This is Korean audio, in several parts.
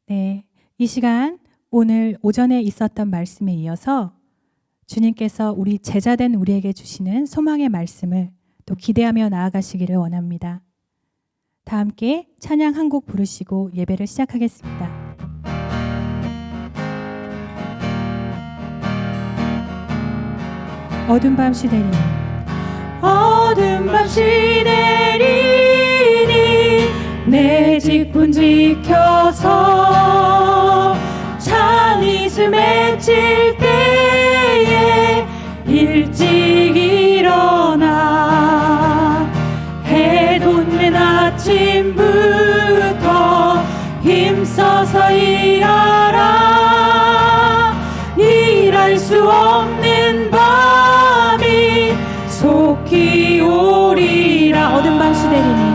네, 이 시간 오늘 오전에 있었던 말씀에 이어서 주님께서 우리 제자된 우리에게 주시는 소망의 말씀을 또 기대하며 나아가시기를 원합니다. 다 함께 찬양 한 곡 부르시고 예배를 시작하겠습니다. 어둠 밤 시대리니 어둠 밤 시대리니 내 직분 지켜서 찬이슬 맺힐 때에 일찍 일어나 해 돋는 아침부터 힘써서 일하라. 일할 수 없는 밤이 속히 오리라. 어둠 밤 시대리니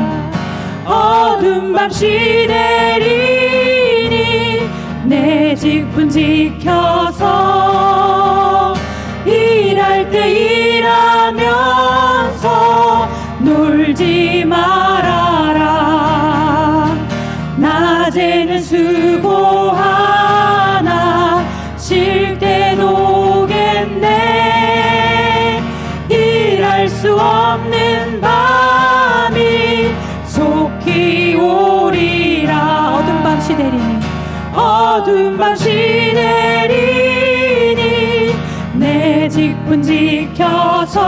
어둠 밤 시대리니 내 직분 지켜서 일할 때 일하면서 놀지 말아라. 낮에는 수고하나 쉴 때도 오겠네. 일할 수 없는 밤이 속히 오리라. 어둠 밤 시대리니 어둠 밤 시대리니 내 직분 지켜서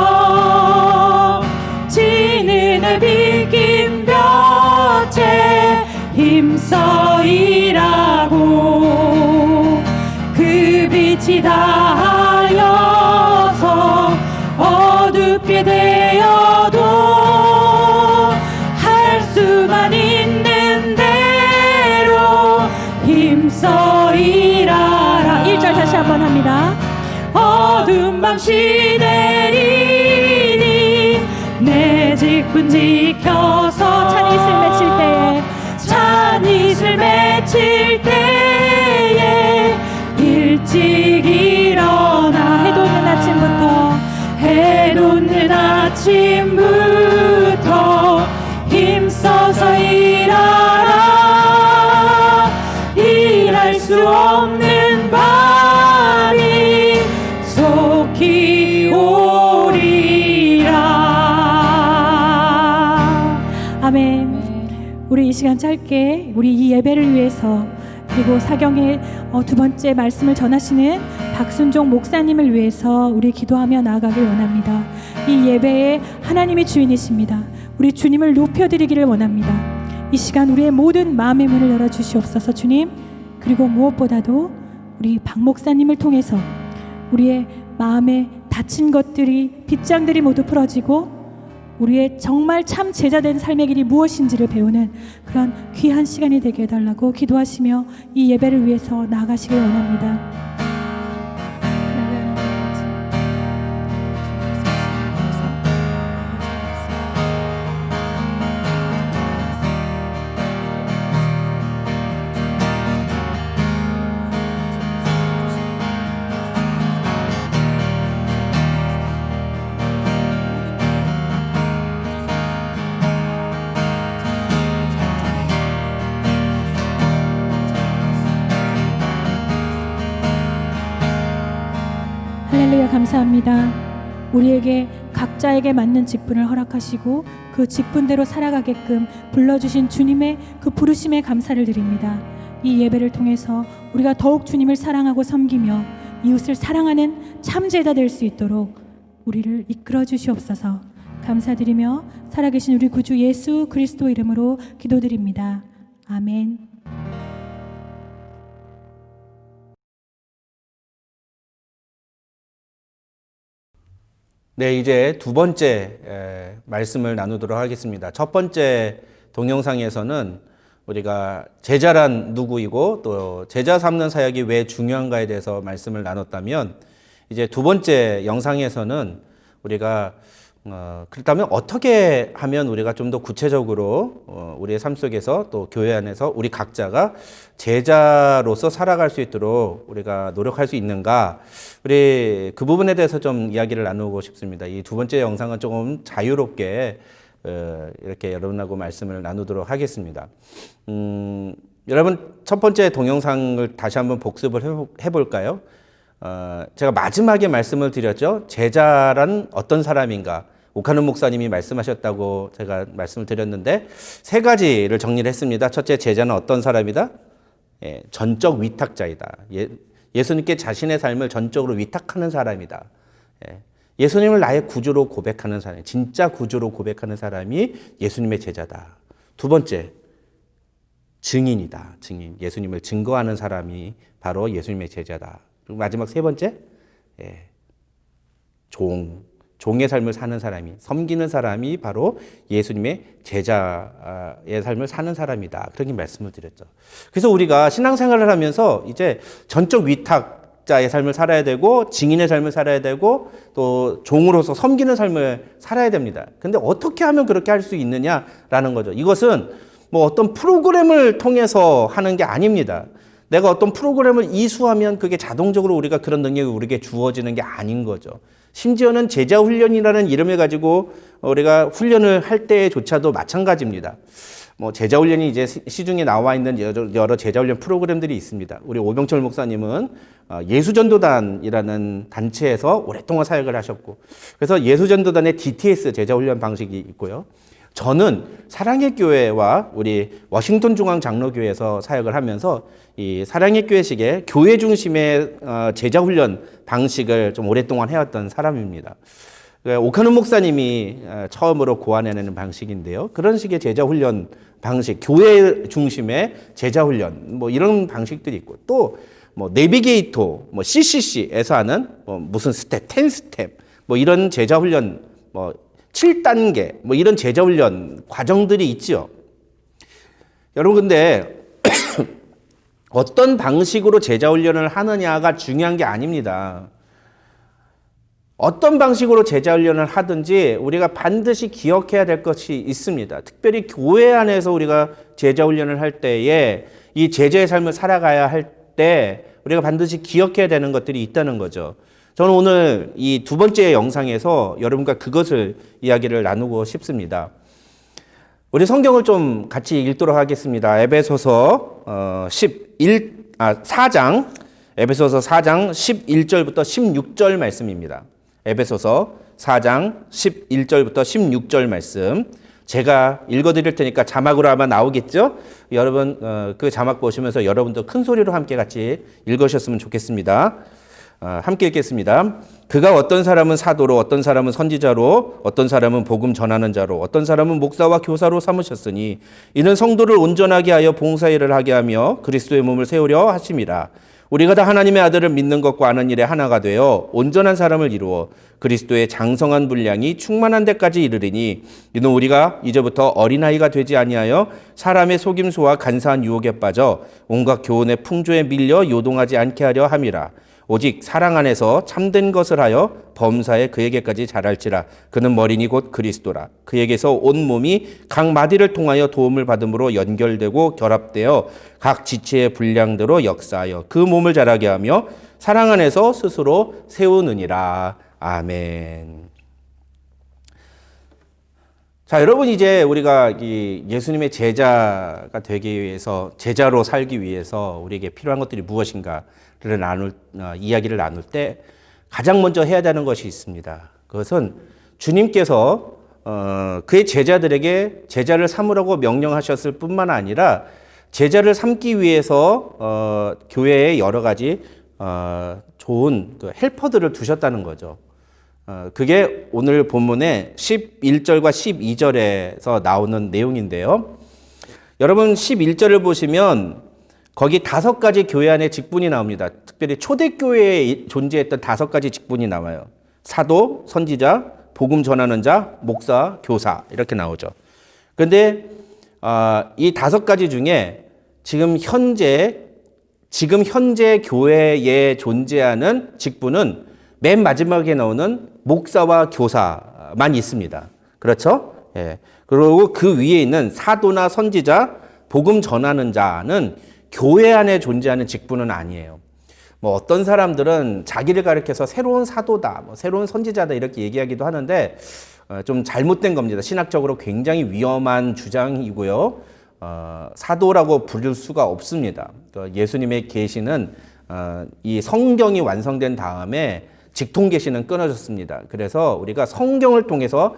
지는 해 빗긴 볕에 힘써 일하고 그 빛이 다하여서 어둡게 되어도 할 수만 있는 대로 힘써 일하라. 1절 다시 한번 합니다. 어둠 밤 시대리니 내 직분 지켜서 찬이슬 맺힐 때에 일찍 일어나 해 돋는 아침부터 힘써서 일하라. 일할 수 없는 밤이 속히 오리라. 아멘. 우리 이 시간 짧게 우리 이 예배를 위해서 그리고 사경의 두 번째 말씀을 전하시는 박순종 목사님을 위해서 우리 기도하며 나아가길 원합니다. 이 예배에 하나님이 주인이십니다. 우리 주님을 높여드리기를 원합니다. 이 시간 우리의 모든 마음의 문을 열어주시옵소서. 주님, 그리고 무엇보다도 우리 박 목사님을 통해서 우리의 마음에 닫힌 것들이 빗장들이 모두 풀어지고 우리의 정말 참 제자된 삶의 길이 무엇인지를 배우는 그런 귀한 시간이 되게 해달라고 기도하시며 이 예배를 위해서 나아가시길 원합니다. 할렐루야. 감사합니다. 우리에게 각자에게 맞는 직분을 허락하시고 그 직분대로 살아가게끔 불러주신 주님의 그 부르심에 감사를 드립니다. 이 예배를 통해서 우리가 더욱 주님을 사랑하고 섬기며 이웃을 사랑하는 참 제자 될 수 있도록 우리를 이끌어 주시옵소서. 감사드리며 살아계신 우리 구주 예수 그리스도 이름으로 기도드립니다. 아멘. 네, 이제 두 번째 말씀을 나누도록 하겠습니다. 첫 번째 동영상에서는 우리가 제자란 누구이고 또 제자 삼는 사역이 왜 중요한가에 대해서 말씀을 나눴다면, 이제 두 번째 영상에서는 우리가 그렇다면 어떻게 하면 우리가 좀 더 구체적으로 우리의 삶 속에서 또 교회 안에서 우리 각자가 제자로서 살아갈 수 있도록 우리가 노력할 수 있는가, 우리 그 부분에 대해서 좀 이야기를 나누고 싶습니다. 이 두 번째 영상은 조금 자유롭게 이렇게 여러분하고 말씀을 나누도록 하겠습니다. 여러분 첫 번째 동영상을 다시 한번 복습을 해볼까요? 제가 마지막에 말씀을 드렸죠. 제자란 어떤 사람인가? 오카노 목사님이 말씀하셨다고 제가 말씀을 드렸는데 세 가지를 정리를 했습니다. 첫째, 제자는 어떤 사람이다? 전적 위탁자이다. 예수님께 자신의 삶을 전적으로 위탁하는 사람이다. 예수님을 나의 구주로 고백하는 사람, 진짜 구주로 고백하는 사람이 예수님의 제자다. 두 번째, 증인이다. 증인. 예수님을 증거하는 사람이 바로 예수님의 제자다. 그리고 마지막 세 번째, 종의 삶을 사는 사람이, 섬기는 사람이 바로 예수님의 제자의 삶을 사는 사람이다. 그렇게 말씀을 드렸죠. 그래서 우리가 신앙생활을 하면서 이제 전적 위탁자의 삶을 살아야 되고, 증인의 삶을 살아야 되고, 또 종으로서 섬기는 삶을 살아야 됩니다. 근데 어떻게 하면 그렇게 할 수 있느냐라는 거죠. 이것은 뭐 어떤 프로그램을 통해서 하는 게 아닙니다. 내가 어떤 프로그램을 이수하면 그게 자동적으로 우리가 그런 능력이 우리에게 주어지는 게 아닌 거죠. 심지어는 제자 훈련이라는 이름을 가지고 우리가 훈련을 할 때조차도 마찬가지입니다. 뭐 제자 훈련이 이제 시중에 나와 있는 여러 제자 훈련 프로그램들이 있습니다. 우리 오병철 목사님은 예수전도단이라는 단체에서 오랫동안 사역을 하셨고, 그래서 예수전도단의 DTS 제자 훈련 방식이 있고요. 저는 사랑의 교회와 우리 워싱턴 중앙 장로교회에서 사역을 하면서 이 사랑의 교회식의 교회 중심의 제자 훈련 방식을 좀 오랫동안 해왔던 사람입니다. 오카노 목사님이 처음으로 고안해내는 방식인데요. 그런 식의 제자 훈련 방식, 교회 중심의 제자 훈련, 뭐 이런 방식들이 있고, 또 뭐 내비게이터, 뭐 CCC에서 하는 뭐 무슨 스텝, 10스텝, 뭐 이런 제자 훈련, 뭐 7단계, 뭐 이런 제자 훈련 과정들이 있지요. 여러분, 근데 어떤 방식으로 제자 훈련을 하느냐가 중요한 게 아닙니다. 어떤 방식으로 제자 훈련을 하든지 우리가 반드시 기억해야 될 것이 있습니다. 특별히 교회 안에서 우리가 제자 훈련을 할 때에 이 제자의 삶을 살아가야 할 때 우리가 반드시 기억해야 되는 것들이 있다는 거죠. 저는 오늘 이 두 번째 영상에서 여러분과 그것을 이야기를 나누고 싶습니다. 우리 성경을 좀 같이 읽도록 하겠습니다. 에베소서 4장, 에베소서 4장 11절부터 16절 말씀입니다. 에베소서 4장 11절부터 16절 말씀. 제가 읽어드릴 테니까 자막으로 아마 나오겠죠? 여러분 그 자막 보시면서 여러분도 큰 소리로 함께 같이 읽으셨으면 좋겠습니다. 함께 읽겠습니다. 그가 어떤 사람은 사도로, 어떤 사람은 선지자로, 어떤 사람은 복음 전하는 자로, 어떤 사람은 목사와 교사로 삼으셨으니 이는 성도를 온전하게 하여 봉사일을 하게 하며 그리스도의 몸을 세우려 하심이라. 우리가 다 하나님의 아들을 믿는 것과 아는 일에 하나가 되어 온전한 사람을 이루어 그리스도의 장성한 분량이 충만한 데까지 이르리니 이는 우리가 이제부터 어린아이가 되지 아니하여 사람의 속임수와 간사한 유혹에 빠져 온갖 교훈의 풍조에 밀려 요동하지 않게 하려 함이라. 오직 사랑 안에서 참된 것을 하여 범사에 그에게까지 자랄지라. 그는 머리니 곧 그리스도라. 그에게서 온 몸이 각 마디를 통하여 도움을 받음으로 연결되고 결합되어 각 지체의 분량대로 역사하여 그 몸을 자라게 하며 사랑 안에서 스스로 세우느니라. 아멘. 자, 여러분, 이제 우리가 이 예수님의 제자가 되기 위해서, 제자로 살기 위해서 우리에게 필요한 것들이 무엇인가를 이야기를 나눌 때 가장 먼저 해야 되는 것이 있습니다. 그것은 주님께서 그의 제자들에게 제자를 삼으라고 명령하셨을 뿐만 아니라 제자를 삼기 위해서 교회에 여러 가지 좋은 그 헬퍼들을 두셨다는 거죠. 그게 오늘 본문의 11절과 12절에서 나오는 내용인데요. 여러분 11절을 보시면 거기 5가지 교회 안에 직분이 나옵니다. 특별히 초대교회에 존재했던 5가지 직분이 나와요. 사도, 선지자, 복음 전하는 자, 목사, 교사 이렇게 나오죠. 그런데 이 5가지 중에 지금 현재 교회에 존재하는 직분은 맨 마지막에 나오는 목사와 교사만 있습니다. 그렇죠? 예. 그리고 그 위에 있는 사도나 선지자, 복음 전하는 자는 교회 안에 존재하는 직분은 아니에요. 뭐 어떤 사람들은 자기를 가리켜서 새로운 사도다, 뭐 새로운 선지자다 이렇게 얘기하기도 하는데 좀 잘못된 겁니다. 신학적으로 굉장히 위험한 주장이고요. 사도라고 부를 수가 없습니다. 예수님의 계시는 이 성경이 완성된 다음에 직통 계시는 끊어졌습니다. 그래서 우리가 성경을 통해서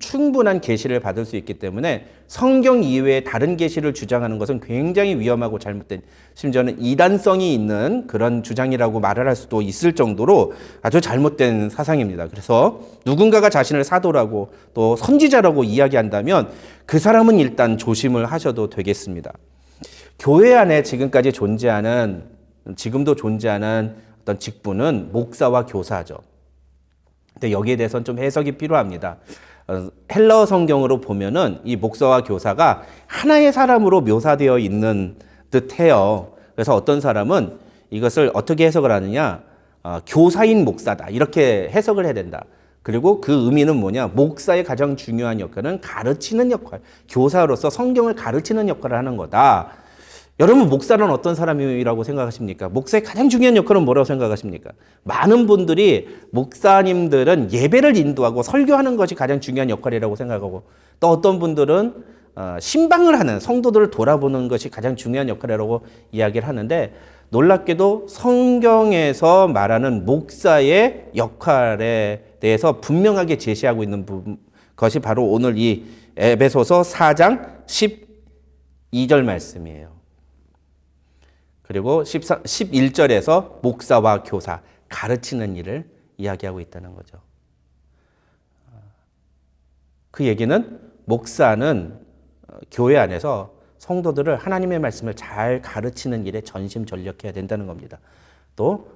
충분한 계시를 받을 수 있기 때문에 성경 이외에 다른 계시를 주장하는 것은 굉장히 위험하고 잘못된, 심지어는 이단성이 있는 그런 주장이라고 말을 할 수도 있을 정도로 아주 잘못된 사상입니다. 그래서 누군가가 자신을 사도라고 또 선지자라고 이야기한다면 그 사람은 일단 조심을 하셔도 되겠습니다. 교회 안에 지금도 존재하는 어떤 직분은 목사와 교사죠. 근데 여기에 대해서는 좀 해석이 필요합니다. 헬라어 성경으로 보면은 이 목사와 교사가 하나의 사람으로 묘사되어 있는 듯해요. 그래서 어떤 사람은 이것을 어떻게 해석을 하느냐, 교사인 목사다 이렇게 해석을 해야 된다. 그리고 그 의미는 뭐냐, 목사의 가장 중요한 역할은 가르치는 역할, 교사로서 성경을 가르치는 역할을 하는 거다. 여러분, 목사는 어떤 사람이라고 생각하십니까? 목사의 가장 중요한 역할은 뭐라고 생각하십니까? 많은 분들이 목사님들은 예배를 인도하고 설교하는 것이 가장 중요한 역할이라고 생각하고, 또 어떤 분들은 신방을 하는, 성도들을 돌아보는 것이 가장 중요한 역할이라고 이야기를 하는데, 놀랍게도 성경에서 말하는 목사의 역할에 대해서 분명하게 제시하고 있는 것이 바로 오늘 이 에베소서 4장 12절 말씀이에요. 그리고 11절에서 목사와 교사, 가르치는 일을 이야기하고 있다는 거죠. 그 얘기는 목사는 교회 안에서 성도들을 하나님의 말씀을 잘 가르치는 일에 전심전력해야 된다는 겁니다. 또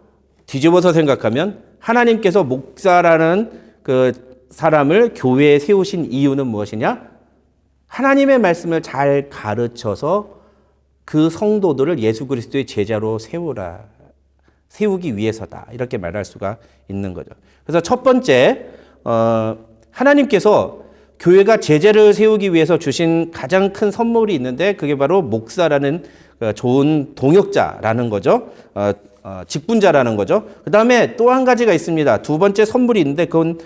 뒤집어서 생각하면 하나님께서 목사라는 그 사람을 교회에 세우신 이유는 무엇이냐? 하나님의 말씀을 잘 가르쳐서 그 성도들을 예수 그리스도의 제자로 세우기 위해서다. 이렇게 말할 수가 있는 거죠. 그래서 첫 번째, 하나님께서 교회가 제자를 세우기 위해서 주신 가장 큰 선물이 있는데 그게 바로 목사라는 좋은 동역자라는 거죠. 직분자라는 거죠. 그 다음에 또 한 가지가 있습니다. 두 번째 선물이 있는데 그건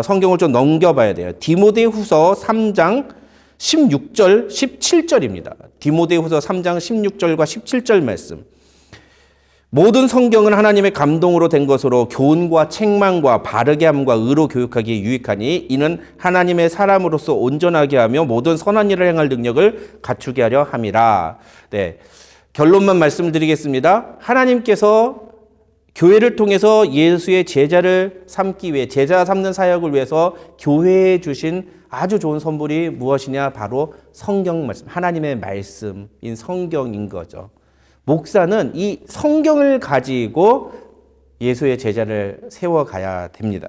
성경을 좀 넘겨봐야 돼요. 디모데후서 3장 16절, 17절입니다. 디모데후서 3장 16절과 17절 말씀. 모든 성경은 하나님의 감동으로 된 것으로 교훈과 책망과 바르게 함과 의로 교육하기에 유익하니 이는 하나님의 사람으로서 온전하게 하며 모든 선한 일을 행할 능력을 갖추게 하려 함이라. 네, 결론만 말씀드리겠습니다. 하나님께서 교회를 통해서 예수의 제자를 삼기 위해, 제자 삼는 사역을 위해서 교회에 주신 아주 좋은 선물이 무엇이냐? 바로 성경 말씀, 하나님의 말씀인 성경인 거죠. 목사는 이 성경을 가지고 예수의 제자를 세워가야 됩니다.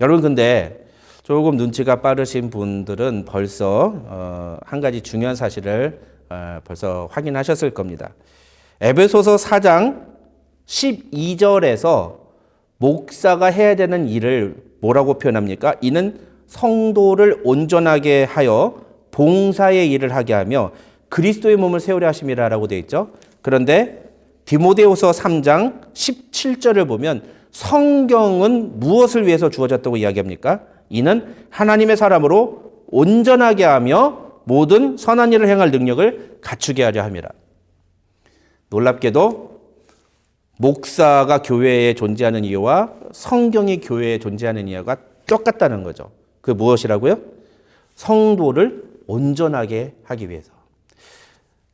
여러분, 근데 조금 눈치가 빠르신 분들은 벌써 한 가지 중요한 사실을 벌써 확인하셨을 겁니다. 에베소서 4장 12절에서 목사가 해야 되는 일을 뭐라고 표현합니까? 이는 성도를 온전하게 하여 봉사의 일을 하게 하며 그리스도의 몸을 세우려 하심이라라고 되어 있죠. 그런데 디모데후서 3장 17절을 보면 성경은 무엇을 위해서 주어졌다고 이야기합니까? 이는 하나님의 사람으로 온전하게 하며 모든 선한 일을 행할 능력을 갖추게 하려 함이라. 놀랍게도 목사가 교회에 존재하는 이유와 성경이 교회에 존재하는 이유가 똑같다는 거죠. 그 무엇이라고요? 성도를 온전하게 하기 위해서.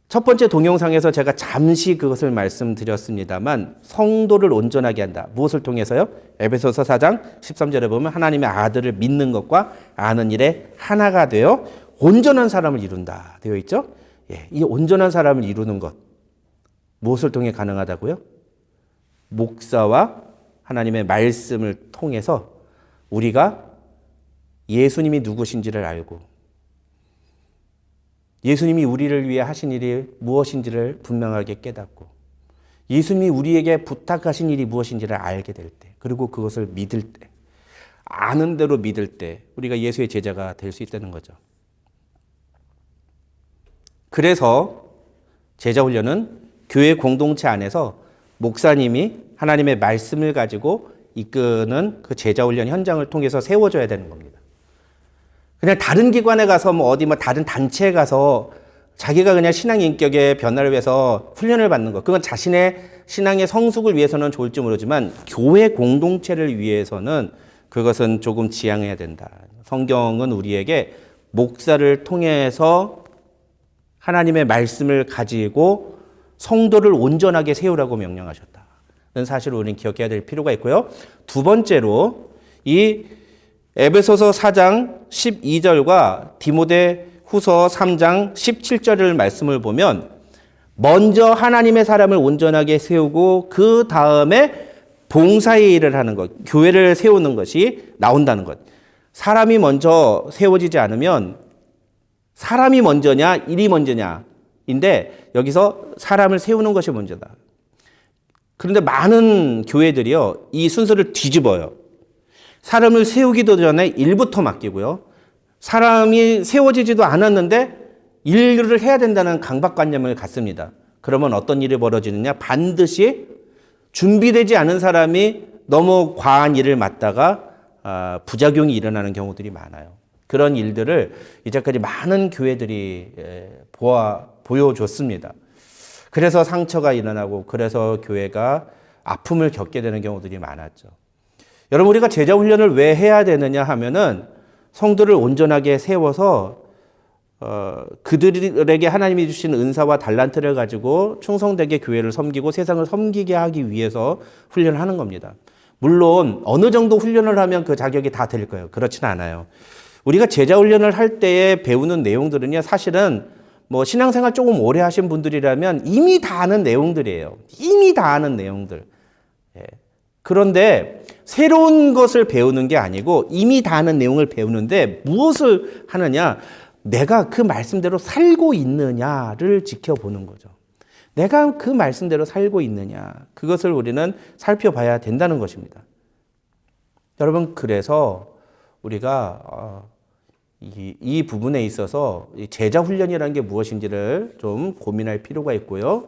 첫 번째 동영상에서 제가 잠시 그것을 말씀드렸습니다만 성도를 온전하게 한다. 무엇을 통해서요? 에베소서 4장 13절에 보면 하나님의 아들을 믿는 것과 아는 일에 하나가 되어 온전한 사람을 이룬다 되어 있죠? 예, 이 온전한 사람을 이루는 것 무엇을 통해 가능하다고요? 목사와 하나님의 말씀을 통해서 우리가 예수님이 누구신지를 알고 예수님이 우리를 위해 하신 일이 무엇인지를 분명하게 깨닫고 예수님이 우리에게 부탁하신 일이 무엇인지를 알게 될 때, 그리고 그것을 믿을 때, 아는 대로 믿을 때 우리가 예수의 제자가 될 수 있다는 거죠. 그래서 제자 훈련은 교회 공동체 안에서 목사님이 하나님의 말씀을 가지고 이끄는 그 제자 훈련 현장을 통해서 세워져야 되는 겁니다. 그냥 다른 기관에 가서 어디 다른 단체에 가서 자기가 그냥 신앙 인격의 변화를 위해서 훈련을 받는 것, 그건 자신의 신앙의 성숙을 위해서는 좋을지 모르지만 교회 공동체를 위해서는 그것은 조금 지양해야 된다. 성경은 우리에게 목사를 통해서 하나님의 말씀을 가지고 성도를 온전하게 세우라고 명령하셨다. 는 사실을 우리는 기억해야 될 필요가 있고요. 두 번째로 이 에베소서 4장 12절과 디모데 후서 3장 17절을 말씀을 보면 먼저 하나님의 사람을 온전하게 세우고 그 다음에 봉사의 일을 하는 것, 교회를 세우는 것이 나온다는 것. 사람이 먼저 세워지지 않으면 사람이 먼저냐, 일이 먼저냐인데 여기서 사람을 세우는 것이 먼저다. 그런데 많은 교회들이요, 이 순서를 뒤집어요. 사람을 세우기도 전에 일부터 맡기고요. 사람이 세워지지도 않았는데 일을 해야 된다는 강박관념을 갖습니다. 그러면 어떤 일이 벌어지느냐? 반드시 준비되지 않은 사람이 너무 과한 일을 맡다가 부작용이 일어나는 경우들이 많아요. 그런 일들을 이제까지 많은 교회들이 보여줬습니다. 그래서 상처가 일어나고 그래서 교회가 아픔을 겪게 되는 경우들이 많았죠. 여러분, 우리가 제자 훈련을 왜 해야 되느냐 하면은 성도를 온전하게 세워서 그들에게 하나님이 주신 은사와 달란트를 가지고 충성되게 교회를 섬기고 세상을 섬기게 하기 위해서 훈련을 하는 겁니다. 물론 어느 정도 훈련을 하면 그 자격이 다 될 거예요. 그렇지는 않아요. 우리가 제자 훈련을 할 때에 배우는 내용들은요, 사실은 뭐 신앙생활 조금 오래 하신 분들이라면 이미 다 아는 내용들이에요. 이미 다 아는 내용들. 그런데 새로운 것을 배우는 게 아니고 이미 다 아는 내용을 배우는데 무엇을 하느냐? 내가 그 말씀대로 살고 있느냐를 지켜보는 거죠. 내가 그 말씀대로 살고 있느냐. 그것을 우리는 살펴봐야 된다는 것입니다. 여러분, 그래서 우리가 이 부분에 있어서 제자 훈련이라는 게 무엇인지를 좀 고민할 필요가 있고요.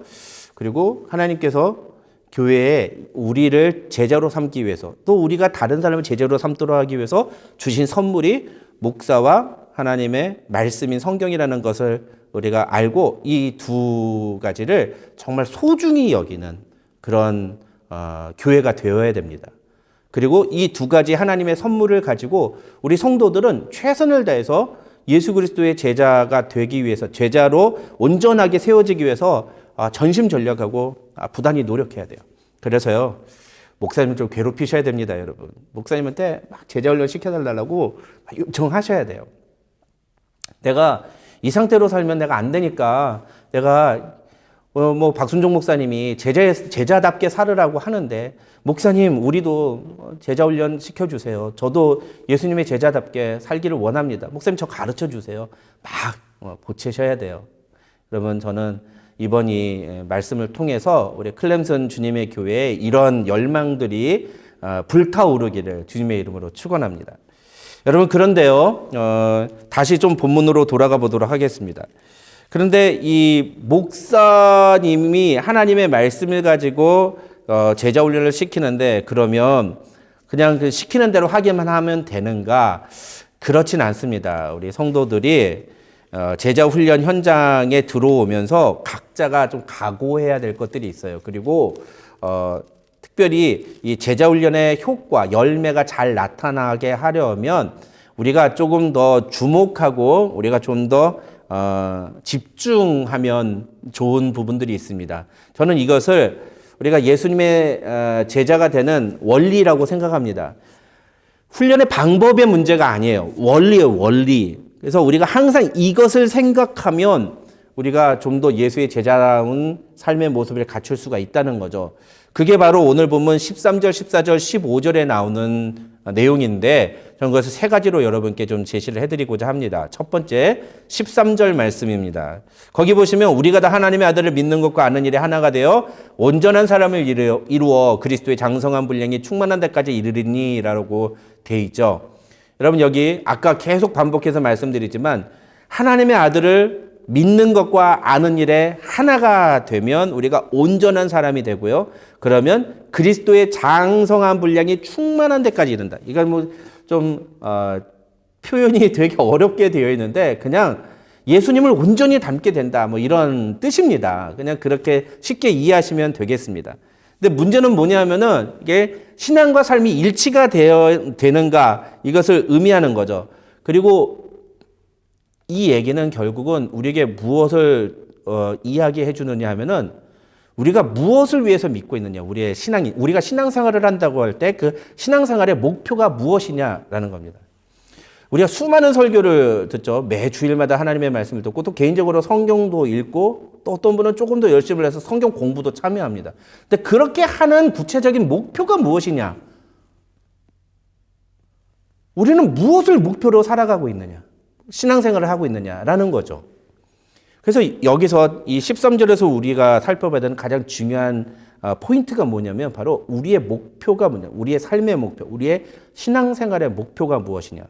그리고 하나님께서 교회에 우리를 제자로 삼기 위해서, 또 우리가 다른 사람을 제자로 삼도록 하기 위해서 주신 선물이 목사와 하나님의 말씀인 성경이라는 것을 우리가 알고 이 두 가지를 정말 소중히 여기는 그런 교회가 되어야 됩니다. 그리고 이 두 가지 하나님의 선물을 가지고 우리 성도들은 최선을 다해서 예수 그리스도의 제자가 되기 위해서, 제자로 온전하게 세워지기 위해서 전심전력하고 부단히 노력해야 돼요. 그래서요, 목사님을 좀 괴롭히셔야 됩니다, 여러분. 목사님한테 막 제자 훈련 시켜달라고 요청하셔야 돼요. 내가 이 상태로 살면 내가 안 되니까 내가 박순종 목사님이 제자답게 살으라고 하는데, 목사님 우리도 제자 훈련 시켜주세요. 저도 예수님의 제자답게 살기를 원합니다. 목사님 저 가르쳐 주세요. 막 보채셔야 돼요. 여러분, 저는 이번 이 말씀을 통해서 우리 클램슨 주님의 교회에 이런 열망들이 불타오르기를 주님의 이름으로 축원합니다. 여러분, 그런데요, 다시 좀 본문으로 돌아가 보도록 하겠습니다. 그런데 이 목사님이 하나님의 말씀을 가지고 제자 훈련을 시키는데, 그러면 그냥 그 시키는 대로 하기만 하면 되는가? 그렇진 않습니다. 우리 성도들이 제자 훈련 현장에 들어오면서 각자가 좀 각오해야 될 것들이 있어요. 그리고 특별히 이 제자 훈련의 효과, 열매가 잘 나타나게 하려면 우리가 조금 더 주목하고 우리가 좀 더 집중하면 좋은 부분들이 있습니다. 저는 이것을 우리가 예수님의 제자가 되는 원리라고 생각합니다. 훈련의 방법의 문제가 아니에요. 원리예요, 원리. 그래서 우리가 항상 이것을 생각하면 우리가 좀 더 예수의 제자다운 삶의 모습을 갖출 수가 있다는 거죠. 그게 바로 오늘 본문 13절, 14절, 15절에 나오는 내용인데, 저는 그것을 세 가지로 여러분께 좀 제시를 해드리고자 합니다. 첫 번째, 13절 말씀입니다. 거기 보시면 우리가 다 하나님의 아들을 믿는 것과 아는 일에 하나가 되어 온전한 사람을 이루어 그리스도의 장성한 분량이 충만한 데까지 이르리니 라고 되어 있죠. 여러분, 여기 아까 계속 반복해서 말씀드리지만 하나님의 아들을 믿는 것과 아는 일에 하나가 되면 우리가 온전한 사람이 되고요. 그러면 그리스도의 장성한 분량이 충만한 데까지 이른다. 이건 뭐 좀 표현이 되게 어렵게 되어 있는데, 그냥 예수님을 온전히 닮게 된다. 뭐 이런 뜻입니다. 그냥 그렇게 쉽게 이해하시면 되겠습니다. 근데 문제는 뭐냐면은 이게 신앙과 삶이 일치가 되는가 이것을 의미하는 거죠. 그리고 이 얘기는 결국은 우리에게 무엇을 이야기해 주느냐 하면은 우리가 무엇을 위해서 믿고 있느냐, 우리가 신앙생활을 한다고 할 때 그 신앙생활의 목표가 무엇이냐라는 겁니다. 우리가 수많은 설교를 듣죠. 매 주일마다 하나님의 말씀을 듣고 또 개인적으로 성경도 읽고 또 어떤 분은 조금 더 열심히 해서 성경 공부도 참여합니다. 근데 그렇게 하는 구체적인 목표가 무엇이냐? 우리는 무엇을 목표로 살아가고 있느냐? 신앙생활을 하고 있느냐라는 거죠. 그래서 여기서 이 13절에서 우리가 살펴봐야 되는 가장 중요한 포인트가 뭐냐면 바로 우리의 목표가 뭐냐, 우리의 삶의 목표, 우리의 신앙생활의 목표가 무엇이냐.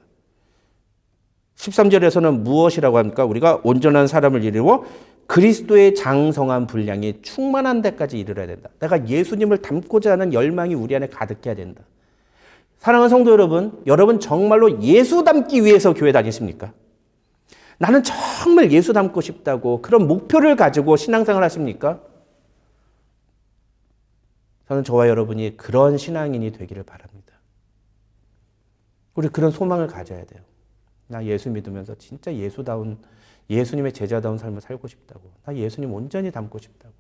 13절에서는 무엇이라고 합니까? 우리가 온전한 사람을 이루어 그리스도의 장성한 분량이 충만한 데까지 이르러야 된다. 내가 예수님을 닮고자 하는 열망이 우리 안에 가득해야 된다. 사랑하는 성도 여러분, 여러분 정말로 예수 닮기 위해서 교회 다니십니까? 나는 정말 예수 닮고 싶다고 그런 목표를 가지고 신앙생활 하십니까? 저는 저와 여러분이 그런 신앙인이 되기를 바랍니다. 우리 그런 소망을 가져야 돼요. 나 예수 믿으면서 진짜 예수님의 제자다운 삶을 살고 싶다고. 나 예수님 온전히 닮고 싶다고.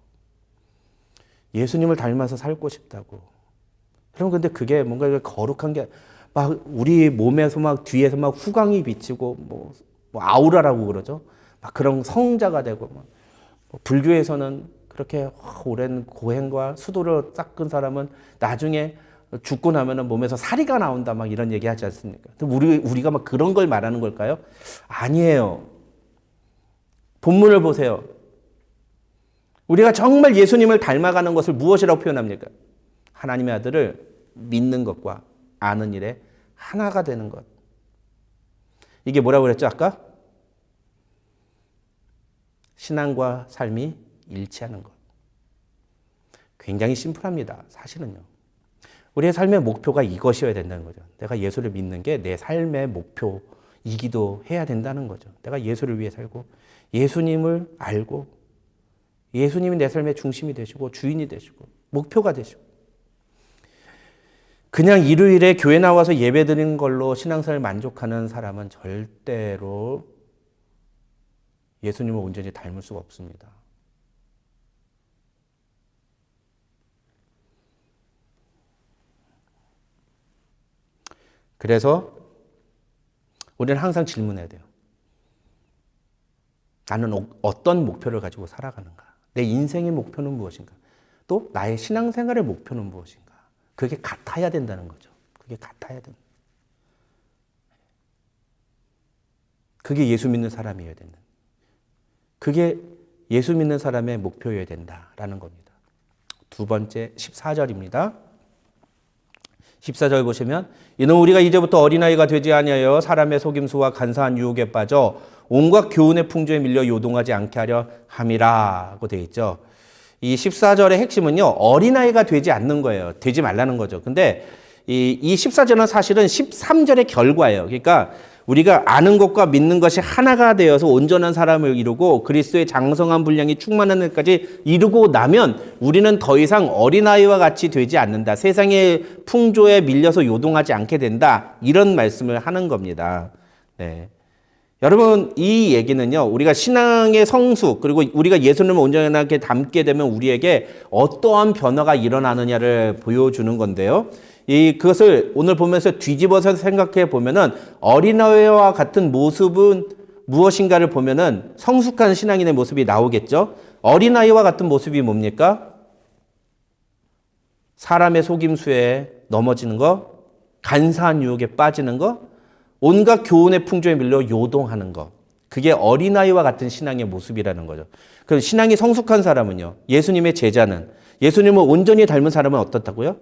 예수님을 닮아서 살고 싶다고. 여러분, 근데 그게 뭔가 거룩한 게 막 우리 몸에서 막 뒤에서 막 후광이 비치고 뭐 아우라라고 그러죠. 막 그런 성자가 되고 뭐 불교에서는 그렇게 오랜 고행과 수도를 닦은 사람은 나중에 죽고 나면은 몸에서 사리가 나온다 막 이런 얘기 하지 않습니까? 우리가 막 그런 걸 말하는 걸까요? 아니에요. 본문을 보세요. 우리가 정말 예수님을 닮아가는 것을 무엇이라고 표현합니까? 하나님의 아들을 믿는 것과 아는 일에 하나가 되는 것. 이게 뭐라고 그랬죠, 아까? 신앙과 삶이 일치하는 것. 굉장히 심플합니다, 사실은요. 우리의 삶의 목표가 이것이어야 된다는 거죠. 내가 예수를 믿는 게 내 삶의 목표이기도 해야 된다는 거죠. 내가 예수를 위해 살고 예수님을 알고 예수님이 내 삶의 중심이 되시고 주인이 되시고 목표가 되시고 그냥 일요일에 교회 나와서 예배 드리는 걸로 신앙생활을 만족하는 사람은 절대로 예수님을 온전히 닮을 수가 없습니다. 그래서 우리는 항상 질문해야 돼요. 나는 어떤 목표를 가지고 살아가는가? 내 인생의 목표는 무엇인가? 또 나의 신앙생활의 목표는 무엇인가? 그게 같아야 된다는 거죠. 그게 같아야 된다. 그게 예수 믿는 사람이어야 된다. 그게 예수 믿는 사람의 목표여야 된다라는 겁니다. 두 번째 14절입니다. 14절 보시면 이는 우리가 이제부터 어린아이가 되지 아니하여 사람의 속임수와 간사한 유혹에 빠져 온갖 교훈의 풍조에 밀려 요동하지 않게 하려 함이라고 되어 있죠. 이 14절의 핵심은요, 어린아이가 되지 않는 거예요. 되지 말라는 거죠. 근데 이 14절은 사실은 13절의 결과예요. 그러니까 우리가 아는 것과 믿는 것이 하나가 되어서 온전한 사람을 이루고 그리스도의 장성한 분량이 충만한 데까지 이루고 나면 우리는 더 이상 어린아이와 같이 되지 않는다. 세상의 풍조에 밀려서 요동하지 않게 된다. 이런 말씀을 하는 겁니다. 네. 여러분, 이 얘기는요, 우리가 신앙의 성숙, 그리고 우리가 예수님을 온전하게 닮게 되면 우리에게 어떠한 변화가 일어나느냐를 보여주는 건데요. 그것을 오늘 보면서 뒤집어서 생각해 보면은 어린아이와 같은 모습은 무엇인가를 보면은 성숙한 신앙인의 모습이 나오겠죠. 어린아이와 같은 모습이 뭡니까? 사람의 속임수에 넘어지는 거, 간사한 유혹에 빠지는 거, 온갖 교훈의 풍조에 밀려 요동하는 것. 그게 어린아이와 같은 신앙의 모습이라는 거죠. 그럼 신앙이 성숙한 사람은요, 예수님의 제자는, 예수님을 온전히 닮은 사람은 어떻다고요?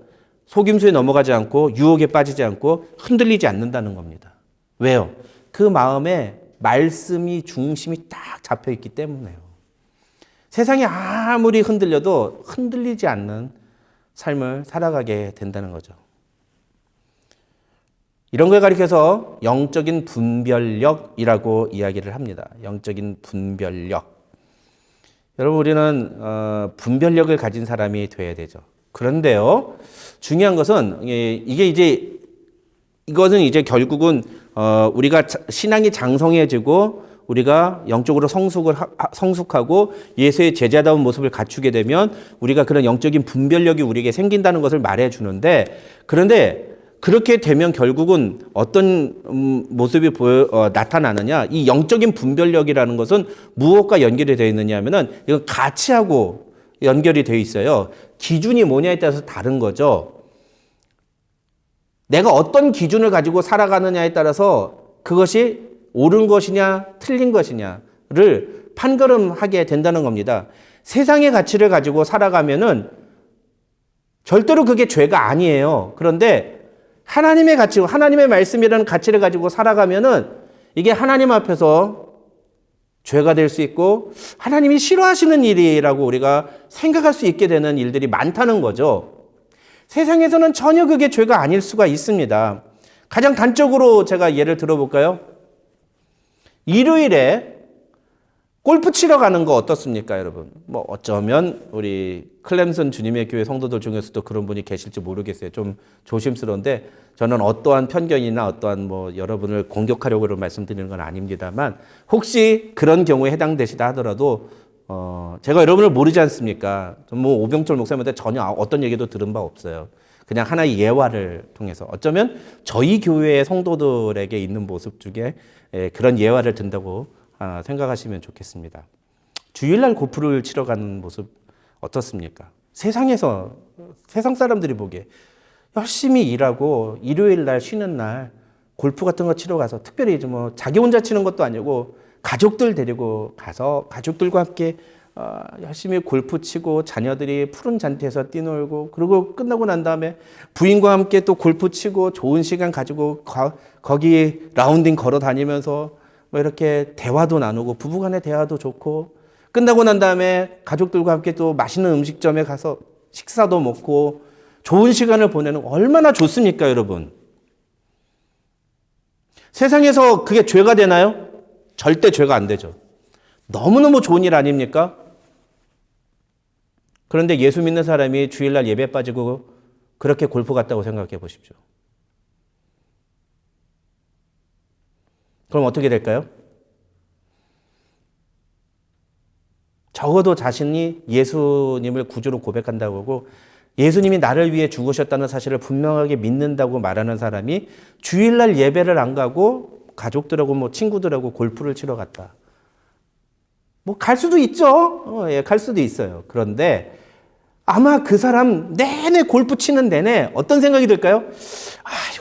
속임수에 넘어가지 않고 유혹에 빠지지 않고 흔들리지 않는다는 겁니다. 왜요? 그 마음에 말씀이 중심이 딱 잡혀 있기 때문에요. 세상이 아무리 흔들려도 흔들리지 않는 삶을 살아가게 된다는 거죠. 이런 걸 가리켜서 영적인 분별력이라고 이야기를 합니다. 영적인 분별력. 여러분, 우리는 분별력을 가진 사람이 돼야 되죠. 그런데요, 중요한 것은 이것은 이제 결국은 우리가 신앙이 장성해지고 우리가 영적으로 성숙하고 예수의 제자다운 모습을 갖추게 되면 우리가 그런 영적인 분별력이 우리에게 생긴다는 것을 말해 주는데, 그런데 그렇게 되면 결국은 어떤 모습이 나타나느냐, 이 영적인 분별력이라는 것은 무엇과 연결이 되어 있느냐 하면은 이건 가치하고 연결이 되어 있어요. 기준이 뭐냐에 따라서 다른 거죠. 내가 어떤 기준을 가지고 살아가느냐에 따라서 그것이 옳은 것이냐 틀린 것이냐를 판가름하게 된다는 겁니다. 세상의 가치를 가지고 살아가면은 절대로 그게 죄가 아니에요. 그런데 하나님의 가치, 하나님의 말씀이라는 가치를 가지고 살아가면은 이게 하나님 앞에서 죄가 될 수 있고 하나님이 싫어하시는 일이라고 우리가 생각할 수 있게 되는 일들이 많다는 거죠. 세상에서는 전혀 그게 죄가 아닐 수가 있습니다. 가장 단적으로 제가 예를 들어볼까요? 일요일에 골프 치러 가는 거 어떻습니까, 여러분? 뭐 어쩌면 우리 클램슨 주님의 교회 성도들 중에서도 그런 분이 계실지 모르겠어요. 좀 조심스러운데 저는 어떠한 편견이나 어떠한 여러분을 공격하려고 말씀드리는 건 아닙니다만, 혹시 그런 경우에 해당되시다 하더라도 제가 여러분을 모르지 않습니까? 오병철 목사님한테 전혀 어떤 얘기도 들은 바 없어요. 그냥 하나의 예화를 통해서 어쩌면 저희 교회의 성도들에게 있는 모습 중에 그런 예화를 든다고 생각하시면 좋겠습니다. 주일날 골프를 치러 가는 모습 어떻습니까? 세상에서 세상 사람들이 보기에 열심히 일하고 일요일날 쉬는 날 골프 같은 거 치러 가서, 특별히 자기 혼자 치는 것도 아니고 가족들 데리고 가서 가족들과 함께 열심히 골프 치고 자녀들이 푸른 잔디에서 뛰놀고, 그리고 끝나고 난 다음에 부인과 함께 또 골프 치고 좋은 시간 가지고 거기 라운딩 걸어 다니면서 이렇게 대화도 나누고 부부간의 대화도 좋고, 끝나고 난 다음에 가족들과 함께 또 맛있는 음식점에 가서 식사도 먹고 좋은 시간을 보내는, 얼마나 좋습니까, 여러분? 세상에서 그게 죄가 되나요? 절대 죄가 안 되죠. 너무너무 좋은 일 아닙니까? 그런데 예수 믿는 사람이 주일날 예배 빠지고 그렇게 골프 갔다고 생각해 보십시오. 그럼 어떻게 될까요? 적어도 자신이 예수님을 구주로 고백한다고 하고 예수님이 나를 위해 죽으셨다는 사실을 분명하게 믿는다고 말하는 사람이 주일날 예배를 안 가고 가족들하고 친구들하고 골프를 치러 갔다. 갈 수도 있죠. 갈 수도 있어요. 그런데 아마 그 사람 내내 골프 치는 내내 어떤 생각이 들까요?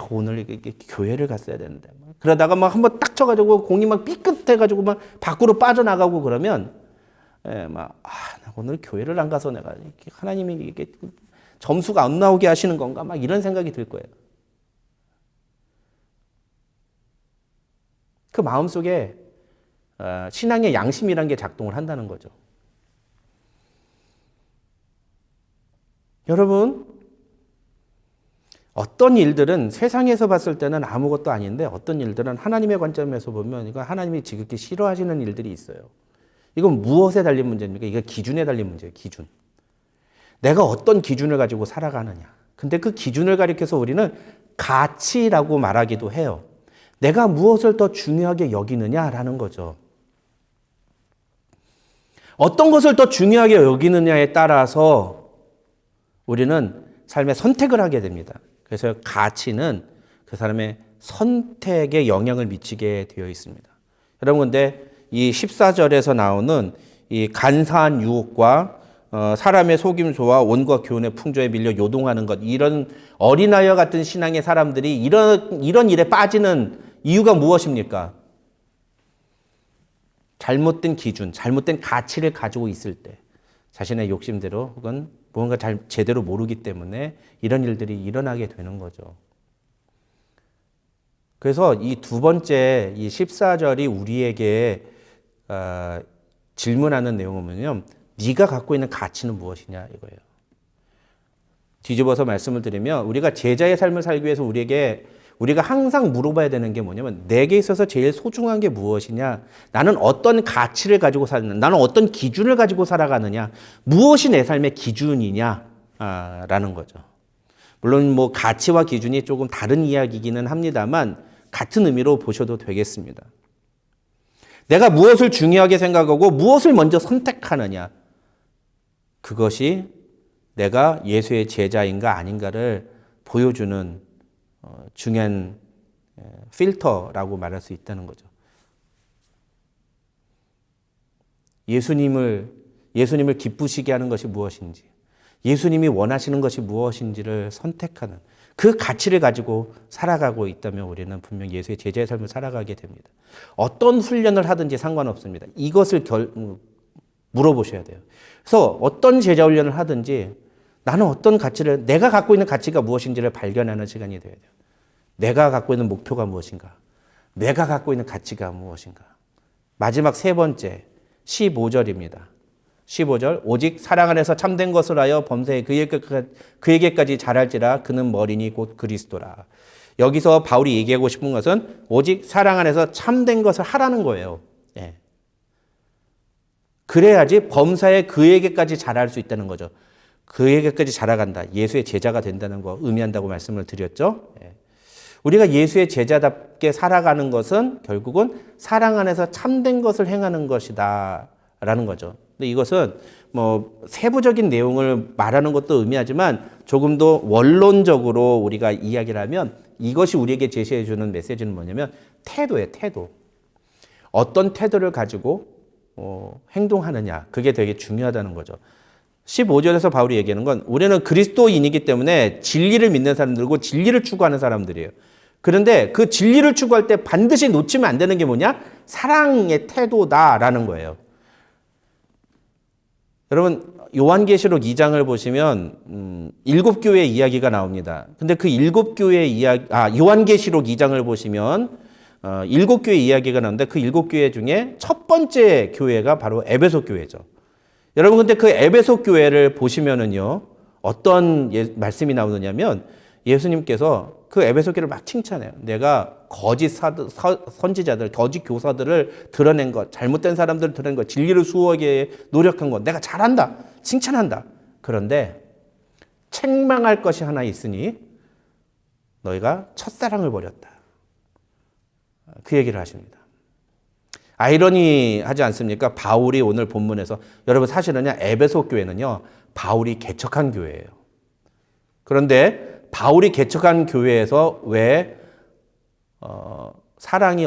오늘 교회를 갔어야 되는데. 그러다가 한번 딱 쳐가지고 공이 삐끗해가지고 밖으로 빠져나가고 그러면, 나 오늘 교회를 안 가서 내가 하나님이 이게 점수가 안 나오게 하시는 건가? 이런 생각이 들 거예요. 그 마음속에 신앙의 양심이라는 게 작동을 한다는 거죠. 여러분, 어떤 일들은 세상에서 봤을 때는 아무것도 아닌데 어떤 일들은 하나님의 관점에서 보면 이건 하나님이 지극히 싫어하시는 일들이 있어요. 이건 무엇에 달린 문제입니까? 이거 기준에 달린 문제예요. 기준. 내가 어떤 기준을 가지고 살아가느냐. 근데 그 기준을 가리켜서 우리는 가치라고 말하기도 해요. 내가 무엇을 더 중요하게 여기느냐라는 거죠. 어떤 것을 더 중요하게 여기느냐에 따라서 우리는 삶의 선택을 하게 됩니다. 그래서 가치는 그 사람의 선택에 영향을 미치게 되어 있습니다. 여러분, 근데 이 14절에서 나오는 이 간사한 유혹과 사람의 속임수와 온갖 교훈의 풍조에 밀려 요동하는 것, 이런 어린아이와 같은 신앙의 사람들이 이런 일에 빠지는 이유가 무엇입니까? 잘못된 기준, 잘못된 가치를 가지고 있을 때 자신의 욕심대로 혹은 무언가 제대로 모르기 때문에 이런 일들이 일어나게 되는 거죠. 그래서 이 두 번째, 이 14절이 우리에게 질문하는 내용은 네가 갖고 있는 가치는 무엇이냐 이거예요. 뒤집어서 말씀을 드리면 우리가 제자의 삶을 살기 위해서 우리에게 우리가 항상 물어봐야 되는 게 뭐냐면 내게 있어서 제일 소중한 게 무엇이냐? 나는 어떤 가치를 가지고 사는, 나는 어떤 기준을 가지고 살아가느냐? 무엇이 내 삶의 기준이냐? 라는 거죠. 물론 뭐 가치와 기준이 조금 다른 이야기이기는 합니다만 같은 의미로 보셔도 되겠습니다. 내가 무엇을 중요하게 생각하고 무엇을 먼저 선택하느냐? 그것이 내가 예수의 제자인가 아닌가를 보여주는 중요한 필터라고 말할 수 있다는 거죠. 예수님을 기쁘시게 하는 것이 무엇인지, 예수님이 원하시는 것이 무엇인지를 선택하는 그 가치를 가지고 살아가고 있다면 우리는 분명 예수의 제자의 삶을 살아가게 됩니다. 어떤 훈련을 하든지 상관없습니다. 이것을 물어보셔야 돼요. 그래서 어떤 제자 훈련을 하든지 나는 어떤 가치를, 내가 갖고 있는 가치가 무엇인지를 발견하는 시간이 되어야 돼요. 내가 갖고 있는 목표가 무엇인가? 내가 갖고 있는 가치가 무엇인가? 마지막 세 번째, 15절입니다. 15절, 오직 사랑 안에서 참된 것을 하여 범사에 그에게까지 자랄지라 그는 머리니 곧 그리스도라. 여기서 바울이 얘기하고 싶은 것은 오직 사랑 안에서 참된 것을 하라는 거예요. 예. 그래야지 범사에 그에게까지 자랄 수 있다는 거죠. 그에게까지 자라간다. 예수의 제자가 된다는 거 의미한다고 말씀을 드렸죠. 예. 우리가 예수의 제자답게 살아가는 것은 결국은 사랑 안에서 참된 것을 행하는 것이다 라는 거죠. 근데 이것은 뭐 세부적인 내용을 말하는 것도 의미하지만 조금 더 원론적으로 우리가 이야기를 하면 이것이 우리에게 제시해 주는 메시지는 뭐냐면 태도예요. 태도. 어떤 태도를 가지고 행동하느냐. 그게 되게 중요하다는 거죠. 15절에서 바울이 얘기하는 건 우리는 그리스도인이기 때문에 진리를 믿는 사람들이고 진리를 추구하는 사람들이에요. 그런데 그 진리를 추구할 때 반드시 놓치면 안 되는 게 뭐냐? 사랑의 태도다라는 거예요. 여러분 요한계시록 2장을 보시면 7교회 이야기가 나옵니다. 근데 그 7교회 이야기, 요한계시록 2장을 보시면 7교회 이야기가 나오는데 그 7교회 중에 첫 번째 교회가 바로 에베소 교회죠. 여러분 근데 그 에베소 교회를 보시면은요 어떤 말씀이 나오느냐면 예수님께서 그 에베소 교회를 막 칭찬해요. 내가 거짓 선지자들, 거짓 교사들을 드러낸 것, 잘못된 사람들을 드러낸 것, 진리를 수호하게 노력한 것, 내가 잘한다, 칭찬한다. 그런데 책망할 것이 하나 있으니 너희가 첫사랑을 버렸다. 그 얘기를 하십니다. 아이러니하지 않습니까? 바울이 오늘 본문에서 여러분 사실은요 에베소 교회는요 바울이 개척한 교회예요. 그런데 바울이 개척한 교회에서 왜 사랑이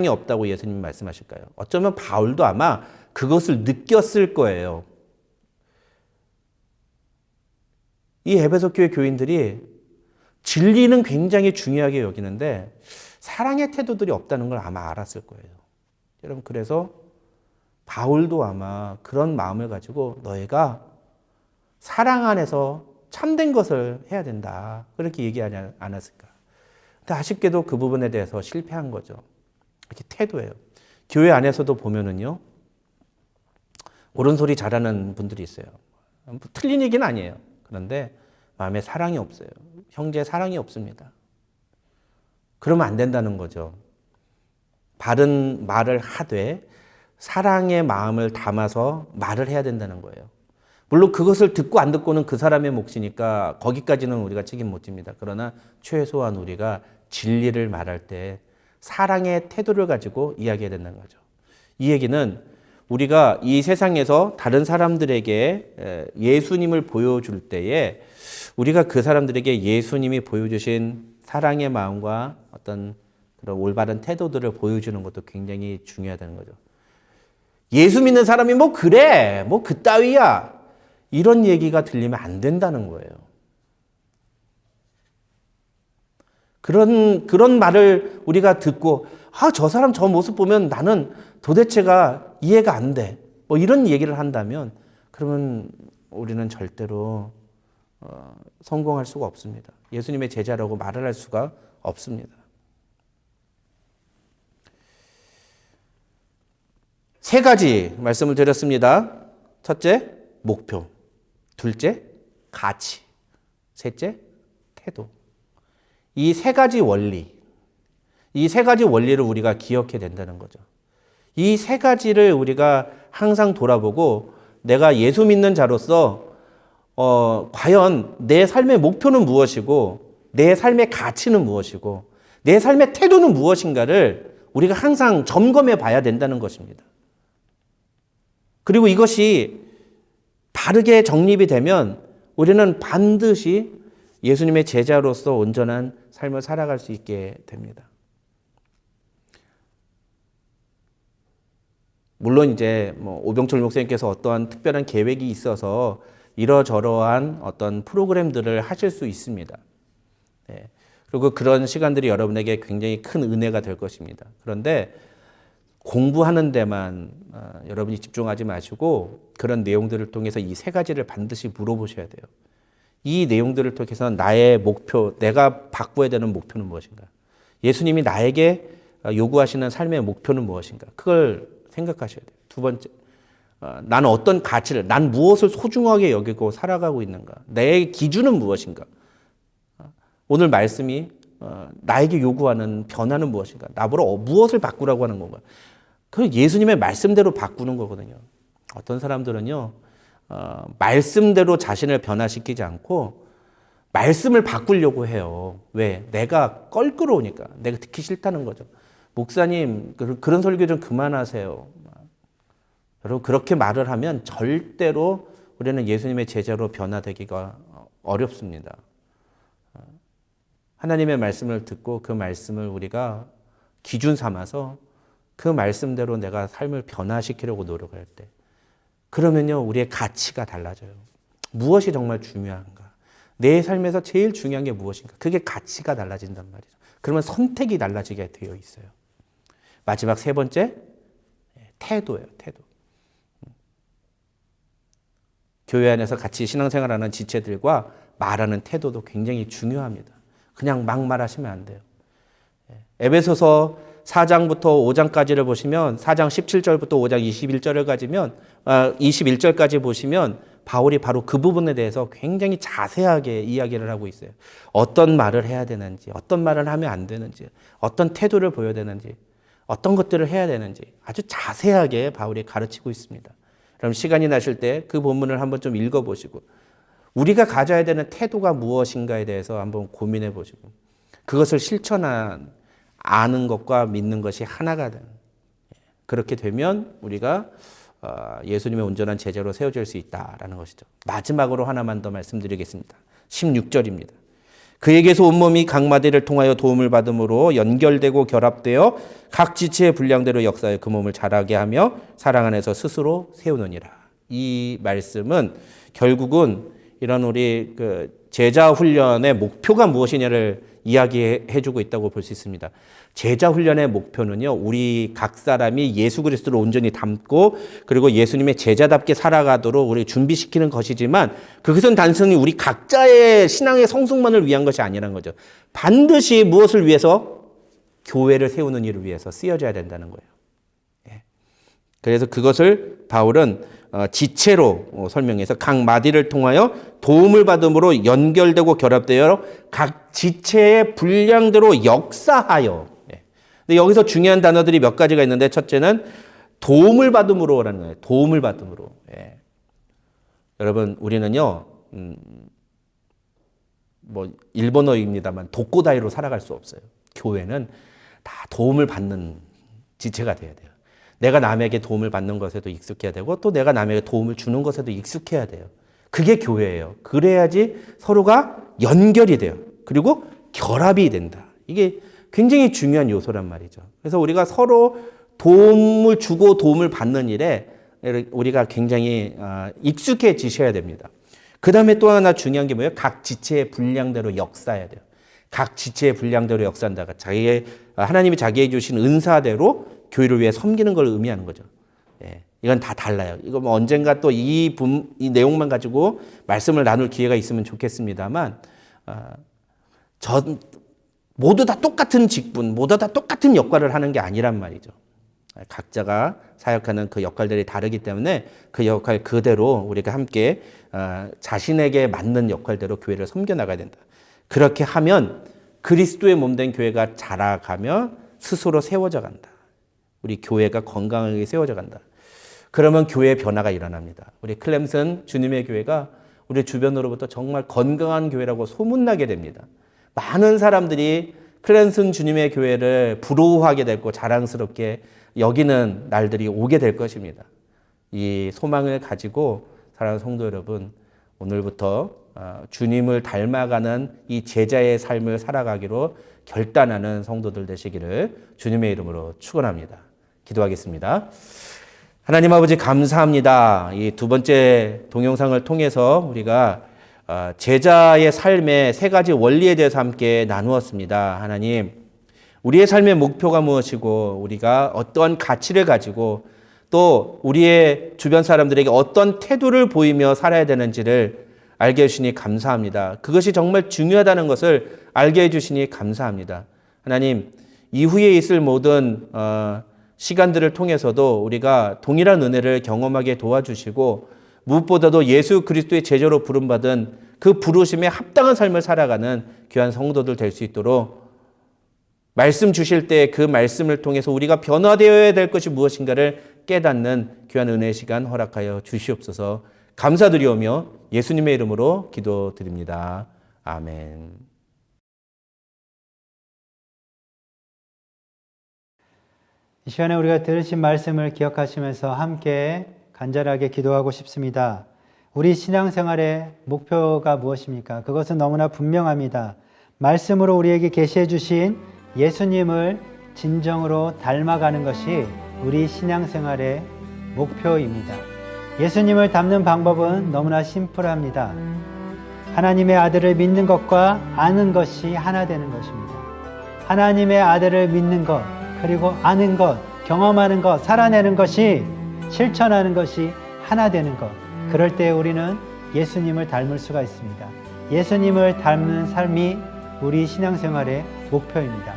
없다고 예수님이 말씀하실까요? 어쩌면 바울도 아마 그것을 느꼈을 거예요. 이 에베소 교회 교인들이 진리는 굉장히 중요하게 여기는데 사랑의 태도들이 없다는 걸 아마 알았을 거예요. 여러분 그래서 바울도 아마 그런 마음을 가지고 너희가 사랑 안에서 참된 것을 해야 된다. 그렇게 얘기하지 않았을까. 근데 아쉽게도 그 부분에 대해서 실패한 거죠. 이렇게 태도예요. 교회 안에서도 보면은요, 옳은 소리 잘하는 분들이 있어요. 틀린 얘기는 아니에요. 그런데 마음에 사랑이 없어요. 형제 사랑이 없습니다. 그러면 안 된다는 거죠. 바른 말을 하되 사랑의 마음을 담아서 말을 해야 된다는 거예요. 물론 그것을 듣고 안 듣고는 그 사람의 몫이니까 거기까지는 우리가 책임 못 집니다. 그러나 최소한 우리가 진리를 말할 때 사랑의 태도를 가지고 이야기해야 된다는 거죠. 이 얘기는 우리가 이 세상에서 다른 사람들에게 예수님을 보여줄 때에 우리가 그 사람들에게 예수님이 보여주신 사랑의 마음과 어떤 그런 올바른 태도들을 보여주는 것도 굉장히 중요하다는 거죠. 예수 믿는 사람이 뭐 그래, 뭐 그따위야. 이런 얘기가 들리면 안 된다는 거예요. 그런 말을 우리가 듣고, 저 사람 저 모습 보면 나는 도대체가 이해가 안 돼. 뭐 이런 얘기를 한다면, 그러면 우리는 절대로 성공할 수가 없습니다. 예수님의 제자라고 말을 할 수가 없습니다. 세 가지 말씀을 드렸습니다. 첫째, 목표. 둘째, 가치. 셋째, 태도. 이 세 가지 원리, 이 세 가지 원리를 우리가 기억해야 된다는 거죠. 이 세 가지를 우리가 항상 돌아보고 내가 예수 믿는 자로서 과연 내 삶의 목표는 무엇이고 내 삶의 가치는 무엇이고 내 삶의 태도는 무엇인가를 우리가 항상 점검해 봐야 된다는 것입니다. 그리고 이것이 바르게 정립이 되면 우리는 반드시 예수님의 제자로서 온전한 삶을 살아갈 수 있게 됩니다. 물론 이제 오병철 목사님께서 어떠한 특별한 계획이 있어서 이러저러한 어떤 프로그램들을 하실 수 있습니다. 네. 그리고 그런 시간들이 여러분에게 굉장히 큰 은혜가 될 것입니다. 그런데 공부하는 데만 여러분이 집중하지 마시고 그런 내용들을 통해서 이 세 가지를 반드시 물어보셔야 돼요. 이 내용들을 통해서 나의 목표, 내가 바꿔야 되는 목표는 무엇인가? 예수님이 나에게 요구하시는 삶의 목표는 무엇인가? 그걸 생각하셔야 돼요. 두 번째, 나는 어떤 가치를, 난 무엇을 소중하게 여기고 살아가고 있는가? 내 기준은 무엇인가? 오늘 말씀이 나에게 요구하는 변화는 무엇인가? 나보러 무엇을 바꾸라고 하는 건가? 그 예수님의 말씀대로 바꾸는 거거든요. 어떤 사람들은요, 말씀대로 자신을 변화시키지 않고 말씀을 바꾸려고 해요. 왜? 내가 껄끄러우니까. 내가 듣기 싫다는 거죠. 목사님, 그런 설교 좀 그만하세요. 여러분, 그렇게 말을 하면 절대로 우리는 예수님의 제자로 변화되기가 어렵습니다. 하나님의 말씀을 듣고 그 말씀을 우리가 기준 삼아서 그 말씀대로 내가 삶을 변화시키려고 노력할 때, 그러면요, 우리의 가치가 달라져요. 무엇이 정말 중요한가? 내 삶에서 제일 중요한 게 무엇인가? 그게 가치가 달라진단 말이죠. 그러면 선택이 달라지게 되어 있어요. 마지막 세 번째, 태도예요, 태도. 교회 안에서 같이 신앙생활하는 지체들과 말하는 태도도 굉장히 중요합니다. 그냥 막 말하시면 안 돼요. 에베소서 4장부터 5장까지를 보시면 4장 17절부터 5장 21절까지 보시면 바울이 바로 그 부분에 대해서 굉장히 자세하게 이야기를 하고 있어요. 어떤 말을 해야 되는지, 어떤 말을 하면 안 되는지, 어떤 태도를 보여야 되는지, 어떤 것들을 해야 되는지 아주 자세하게 바울이 가르치고 있습니다. 그럼 시간이 나실 때 그 본문을 한번 좀 읽어보시고 우리가 가져야 되는 태도가 무엇인가에 대해서 한번 고민해 보시고 그것을 아는 것과 믿는 것이 하나가 되는, 그렇게 되면 우리가 예수님의 온전한 제자로 세워질 수 있다라는 것이죠. 마지막으로 하나만 더 말씀드리겠습니다. 16절입니다. 그에게서 온몸이 각 마디를 통하여 도움을 받음으로 연결되고 결합되어 각 지체의 분량대로 역사하여 그 몸을 자라게 하며 사랑 안에서 스스로 세우느니라. 이 말씀은 결국은 이런 우리 제자 훈련의 목표가 무엇이냐를 이야기해주고 있다고 볼 수 있습니다. 제자 훈련의 목표는요, 우리 각 사람이 예수 그리스도를 온전히 닮고 그리고 예수님의 제자답게 살아가도록 우리 준비시키는 것이지만 그것은 단순히 우리 각자의 신앙의 성숙만을 위한 것이 아니라는 거죠. 반드시 무엇을 위해서? 교회를 세우는 일을 위해서 쓰여져야 된다는 거예요. 그래서 그것을 바울은 지체로 설명해서 각 마디를 통하여 도움을 받음으로 연결되고 결합되어 각 지체의 분량대로 역사하여. 근데 여기서 중요한 단어들이 몇 가지가 있는데 첫째는 도움을 받음으로라는 거예요. 도움을 받음으로. 여러분 우리는요, 일본어입니다만 독고다이로 살아갈 수 없어요. 교회는 다 도움을 받는 지체가 돼야 돼요. 내가 남에게 도움을 받는 것에도 익숙해야 되고 또 내가 남에게 도움을 주는 것에도 익숙해야 돼요. 그게 교회예요. 그래야지 서로가 연결이 돼요. 그리고 결합이 된다. 이게 굉장히 중요한 요소란 말이죠. 그래서 우리가 서로 도움을 주고 도움을 받는 일에 우리가 굉장히 익숙해지셔야 됩니다. 그 다음에 또 하나 중요한 게 뭐예요? 각 지체의 분량대로 역사해야 돼요. 각 지체의 분량대로 역사한다가 하나님이 자기에게 주신 은사대로 교회를 위해 섬기는 걸 의미하는 거죠. 이건 다 달라요. 이거 언젠가 또 이 내용만 가지고 말씀을 나눌 기회가 있으면 좋겠습니다만, 모두 다 똑같은 직분, 모두 다 똑같은 역할을 하는 게 아니란 말이죠. 각자가 사역하는 그 역할들이 다르기 때문에 그 역할 그대로 우리가 함께 자신에게 맞는 역할대로 교회를 섬겨 나가야 된다. 그렇게 하면 그리스도의 몸된 교회가 자라가며 스스로 세워져 간다. 우리 교회가 건강하게 세워져 간다. 그러면 교회의 변화가 일어납니다. 우리 클램슨 주님의 교회가 우리 주변으로부터 정말 건강한 교회라고 소문나게 됩니다. 많은 사람들이 클램슨 주님의 교회를 부러워하게 되고 자랑스럽게 여기는 날들이 오게 될 것입니다. 이 소망을 가지고 사랑하는 성도 여러분, 오늘부터 주님을 닮아가는 이 제자의 삶을 살아가기로 결단하는 성도들 되시기를 주님의 이름으로 축원합니다. 기도하겠습니다. 하나님 아버지 감사합니다. 이 두 번째 동영상을 통해서 우리가 제자의 삶의 세 가지 원리에 대해서 함께 나누었습니다. 하나님, 우리의 삶의 목표가 무엇이고 우리가 어떠한 가치를 가지고 또 우리의 주변 사람들에게 어떤 태도를 보이며 살아야 되는지를 알게 해주시니 감사합니다. 그것이 정말 중요하다는 것을 알게 해주시니 감사합니다. 하나님, 이후에 있을 모든 시간들을 통해서도 우리가 동일한 은혜를 경험하게 도와주시고 무엇보다도 예수 그리스도의 제자로 부름받은 그 부르심에 합당한 삶을 살아가는 귀한 성도들 될 수 있도록 말씀 주실 때 그 말씀을 통해서 우리가 변화되어야 될 것이 무엇인가를 깨닫는 귀한 은혜의 시간 허락하여 주시옵소서. 감사드리오며 예수님의 이름으로 기도드립니다. 아멘. 이 시간에 우리가 들으신 말씀을 기억하시면서 함께 간절하게 기도하고 싶습니다. 우리 신앙생활의 목표가 무엇입니까? 그것은 너무나 분명합니다. 말씀으로 우리에게 계시해 주신 예수님을 진정으로 닮아가는 것이 우리 신앙생활의 목표입니다. 예수님을 닮는 방법은 너무나 심플합니다. 하나님의 아들을 믿는 것과 아는 것이 하나 되는 것입니다. 하나님의 아들을 믿는 것, 그리고 아는 것, 경험하는 것, 살아내는 것이, 실천하는 것이 하나 되는 것. 그럴 때 우리는 예수님을 닮을 수가 있습니다. 예수님을 닮는 삶이 우리 신앙생활의 목표입니다.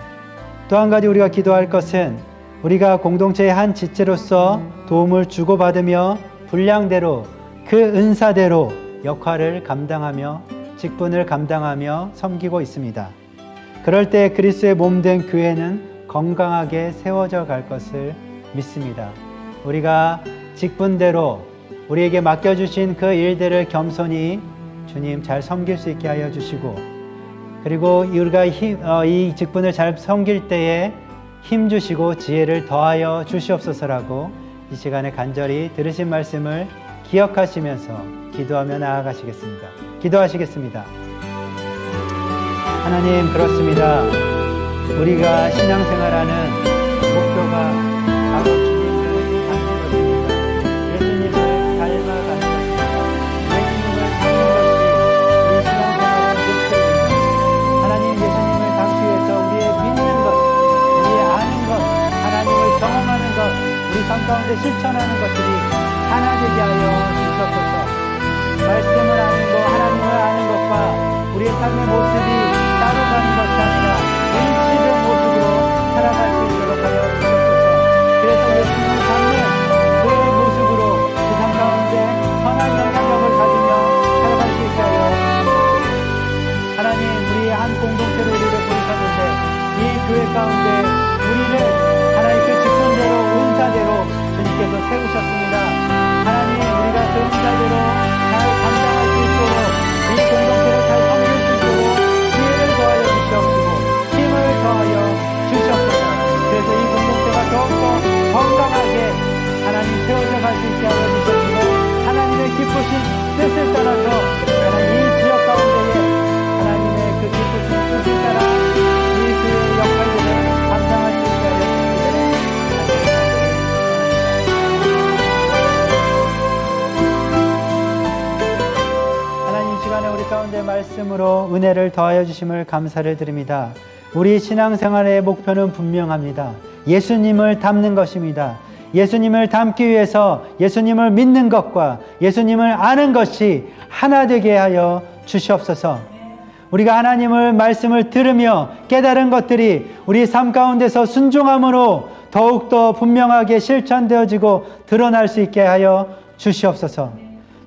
또 한 가지 우리가 기도할 것은 우리가 공동체의 한 지체로서 도움을 주고받으며 분량대로 그 은사대로 역할을 감당하며 직분을 감당하며 섬기고 있습니다. 그럴 때 그리스도의 몸된 교회는 건강하게 세워져 갈 것을 믿습니다. 우리가 직분대로 우리에게 맡겨주신 그 일들을 겸손히 주님 잘 섬길 수 있게 하여 주시고, 그리고 우리가 이 직분을 잘 섬길 때에 힘 주시고 지혜를 더하여 주시옵소서라고 이 시간에 간절히 들으신 말씀을 기억하시면서 기도하며 나아가시겠습니다. 기도하시겠습니다. 하나님, 그렇습니다. 우리가 신앙생활하는 목표가 바로 주님을 닮는 것입니다. 예수님을 닮아가는 것입니다. 예수님을 닮는 것이 우리 신앙생활의 목표입니다. 하나님, 예수님을 닮기 위해서 우리의 믿는 것, 우리의 아는 것, 하나님을 경험하는 것, 우리 삶 가운데 실천하는 것들이 하나 되게 하여 주시옵소서. 말씀을 아는 것, 하나님을 아는 것과 우리의 삶의 모습이 따로 가는 것이 아니라 일치된 모습으로 살아갈 수 있도록 하여 주옵소서. 그래서 예수님을 닮는 그의 모습으로 그 삶 가운데 선한 영향력을 가지며 살아갈 수 있게 하여 주옵소서. 하나님, 우리 한 공동체로 우리를 부르셨는데 이 교회 가운데 우리를 하나님 그 직분대로 은사대로 주님께서 세우셨습니다. 하나님, 우리가 그 은사대로 잘 감당할 수 있도록 이 공동체를 잘 섬길 수 있도록 지혜를 더하여 주시옵시고 힘을 더하여 주시옵소서. 그래서 이 공동체가 더욱더 건강하게 하나님 세워져 갈 수 있게 하여 주시옵시고, 하나님의 기쁘신 뜻을 따라서 하나님 이 지역 가운데에 하나님의 그 기쁘신 뜻을 따라 이 교회의 역할들을 감당할 수 있게 하여 주시기를 하나님, 이 시간에 우리 가운데 말씀으로 은혜를 더하여 주심을 감사를 드립니다. 우리 신앙생활의 목표는 분명합니다. 예수님을 닮는 것입니다. 예수님을 닮기 위해서 예수님을 믿는 것과 예수님을 아는 것이 하나 되게 하여 주시옵소서. 우리가 하나님을 말씀을 들으며 깨달은 것들이 우리 삶 가운데서 순종함으로 더욱더 분명하게 실천되어지고 드러날 수 있게 하여 주시옵소서.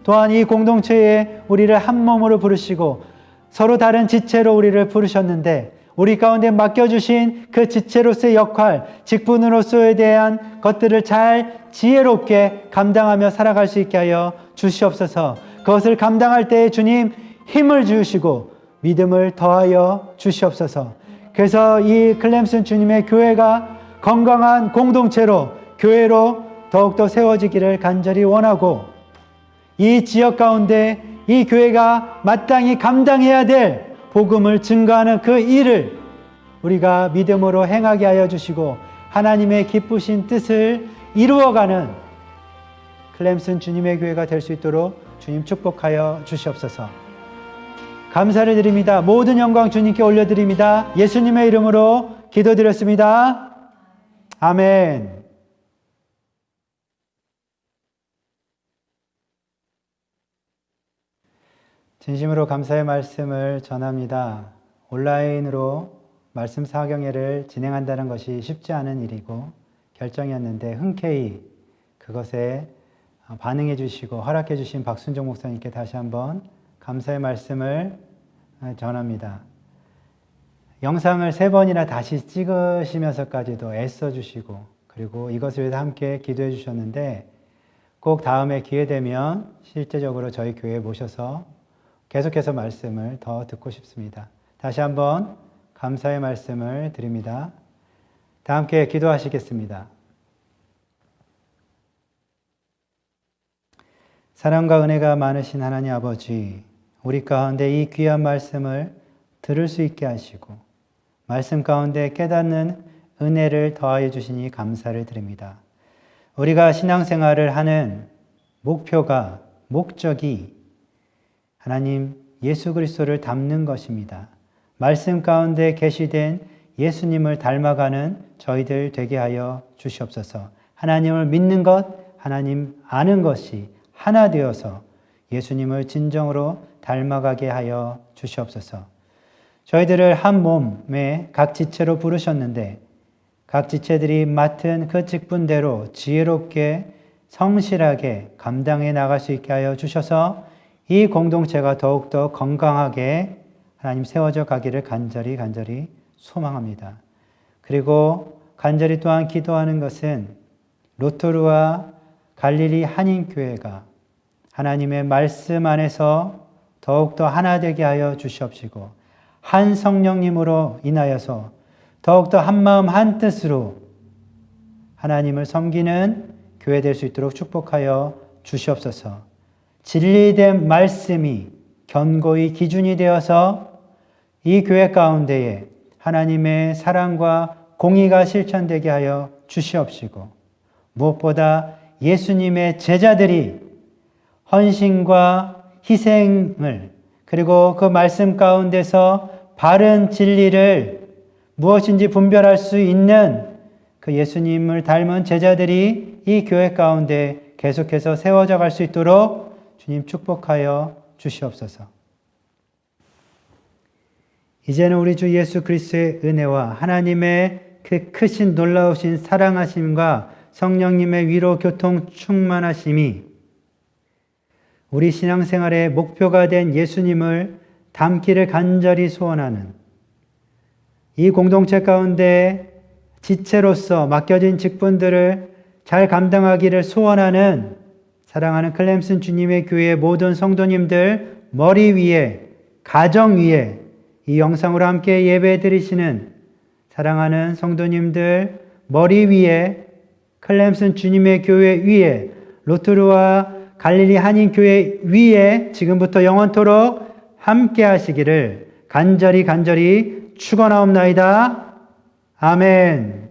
또한 이 공동체에 우리를 한 몸으로 부르시고 서로 다른 지체로 우리를 부르셨는데 우리 가운데 맡겨주신 그 지체로서의 역할, 직분으로서에 대한 것들을 잘 지혜롭게 감당하며 살아갈 수 있게 하여 주시옵소서. 그것을 감당할 때에 주님 힘을 주시고 믿음을 더하여 주시옵소서. 그래서 이 클램슨 주님의 교회가 건강한 공동체로, 교회로 더욱더 세워지기를 간절히 원하고, 이 지역 가운데 이 교회가 마땅히 감당해야 될 복음을 증거하는 그 일을 우리가 믿음으로 행하게 하여 주시고 하나님의 기쁘신 뜻을 이루어가는 클램슨 주님의 교회가 될 수 있도록 주님 축복하여 주시옵소서. 감사를 드립니다. 모든 영광 주님께 올려드립니다. 예수님의 이름으로 기도드렸습니다. 아멘. 진심으로 감사의 말씀을 전합니다. 온라인으로 말씀 사경회를 진행한다는 것이 쉽지 않은 일이고 결정이었는데 흔쾌히 그것에 반응해 주시고 허락해 주신 박순종 목사님께 다시 한번 감사의 말씀을 전합니다. 영상을 3번이나 다시 찍으시면서까지도 애써 주시고 그리고 이것을 위해서 함께 기도해 주셨는데 꼭 다음에 기회 되면 실제적으로 저희 교회에 모셔서 계속해서 말씀을 더 듣고 싶습니다. 다시 한번 감사의 말씀을 드립니다. 다 함께 기도하시겠습니다. 사랑과 은혜가 많으신 하나님 아버지, 우리 가운데 이 귀한 말씀을 들을 수 있게 하시고 말씀 가운데 깨닫는 은혜를 더하여 주시니 감사를 드립니다. 우리가 신앙생활을 하는 목표가, 목적이 하나님 예수 그리스도를 닮는 것입니다. 말씀 가운데 계시된 예수님을 닮아가는 저희들 되게 하여 주시옵소서. 하나님을 믿는 것, 하나님 아는 것이 하나 되어서 예수님을 진정으로 닮아가게 하여 주시옵소서. 저희들을 한 몸에 각 지체로 부르셨는데 각 지체들이 맡은 그 직분대로 지혜롭게 성실하게 감당해 나갈 수 있게 하여 주셔서 이 공동체가 더욱더 건강하게 하나님 세워져 가기를 간절히 소망합니다. 그리고 간절히 또한 기도하는 것은 로토루와 갈릴리 한인교회가 하나님의 말씀 안에서 더욱더 하나 되게 하여 주시옵시고 한 성령님으로 인하여서 더욱더 한 마음 한 뜻으로 하나님을 섬기는 교회 될 수 있도록 축복하여 주시옵소서. 진리된 말씀이 견고히 기준이 되어서 이 교회 가운데에 하나님의 사랑과 공의가 실천되게 하여 주시옵시고 무엇보다 예수님의 제자들이 헌신과 희생을 그리고 그 말씀 가운데서 바른 진리를 무엇인지 분별할 수 있는 그 예수님을 닮은 제자들이 이 교회 가운데 계속해서 세워져 갈 수 있도록 주님 축복하여 주시옵소서. 이제는 우리 주 예수 그리스도의 은혜와 하나님의 그 크신 놀라우신 사랑하심과 성령님의 위로 교통 충만하심이 우리 신앙생활의 목표가 된 예수님을 닮기를 간절히 소원하는 이 공동체 가운데 지체로서 맡겨진 직분들을 잘 감당하기를 소원하는 사랑하는 클램슨 주님의 교회 모든 성도님들 머리 위에, 가정 위에 이 영상으로 함께 예배 드리시는 사랑하는 성도님들 머리 위에 클램슨 주님의 교회 위에 로트루와 갈릴리 한인교회 위에 지금부터 영원토록 함께 하시기를 간절히 축원하옵나이다. 아멘.